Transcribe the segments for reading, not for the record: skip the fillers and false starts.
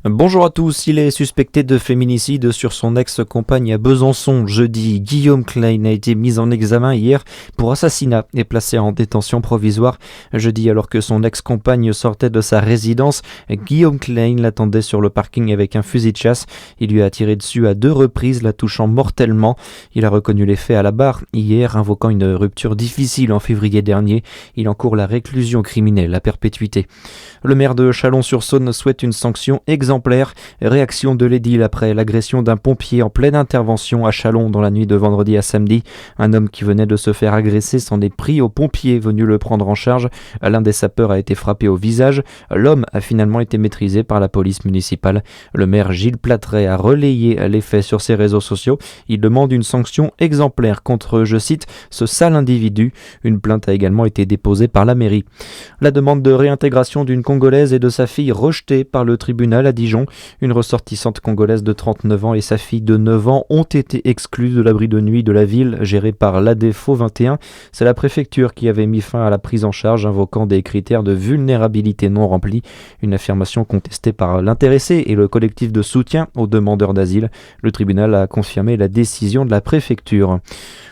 Bonjour à tous, il est suspecté de féminicide sur son ex-compagne à Besançon jeudi. Guillaume Klein a été mis en examen hier pour assassinat et placé en détention provisoire jeudi alors que son ex-compagne sortait de sa résidence. Guillaume Klein l'attendait sur le parking avec un fusil de chasse. Il lui a tiré dessus à 2 reprises, la touchant mortellement. Il a reconnu les faits à la barre hier, invoquant une rupture difficile en février dernier. Il encourt la réclusion criminelle à perpétuité. Le maire de Chalon-sur-Saône souhaite une sanction exemplaire. Réaction de l'édile après l'agression d'un pompier en pleine intervention à Chalon dans la nuit de vendredi à samedi. Un homme qui venait de se faire agresser s'en est pris au pompier venu le prendre en charge. L'un des sapeurs a été frappé au visage. L'homme a finalement été maîtrisé par la police municipale. Le maire Gilles Platret a relayé les faits sur ses réseaux sociaux. Il demande une sanction exemplaire contre, je cite, ce sale individu. Une plainte a également été déposée par la mairie. La demande de réintégration d'une Congolaise et de sa fille rejetée par le tribunal à Dijon. Une ressortissante congolaise de 39 ans et sa fille de 9 ans ont été exclues de l'abri de nuit de la ville gérée par l'ADEFO 21. C'est la préfecture qui avait mis fin à la prise en charge invoquant des critères de vulnérabilité non remplis. Une affirmation contestée par l'intéressé et le collectif de soutien aux demandeurs d'asile. Le tribunal a confirmé la décision de la préfecture.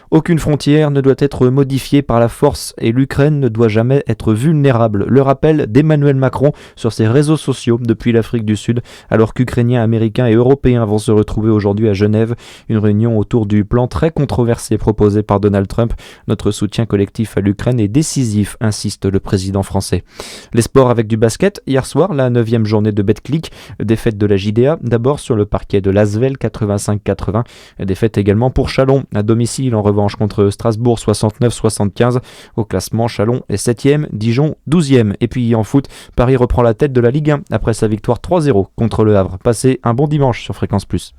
Aucune frontière ne doit être modifiée par la force et l'Ukraine ne doit jamais être vulnérable. Le rappel d'Emmanuel Macron sur ses réseaux sociaux depuis l'Afrique du Sud, alors qu'Ukrainiens, Américains et Européens vont se retrouver aujourd'hui à Genève. Une réunion autour du plan très controversé proposé par Donald Trump. Notre soutien collectif à l'Ukraine est décisif, insiste le président français. Les sports avec du basket. Hier soir, la 9e journée de Betclic. Défaite de la JDA, d'abord sur le parquet de l'Asvel 85-80. Défaite également pour Chalon, à domicile en revanche contre Strasbourg 69-75. Au classement, Chalon est 7e, Dijon 12e. Et puis en foot, Paris reprend la tête de la Ligue 1 après sa victoire 3-0 contre le Havre. Passez un bon dimanche sur Fréquence Plus.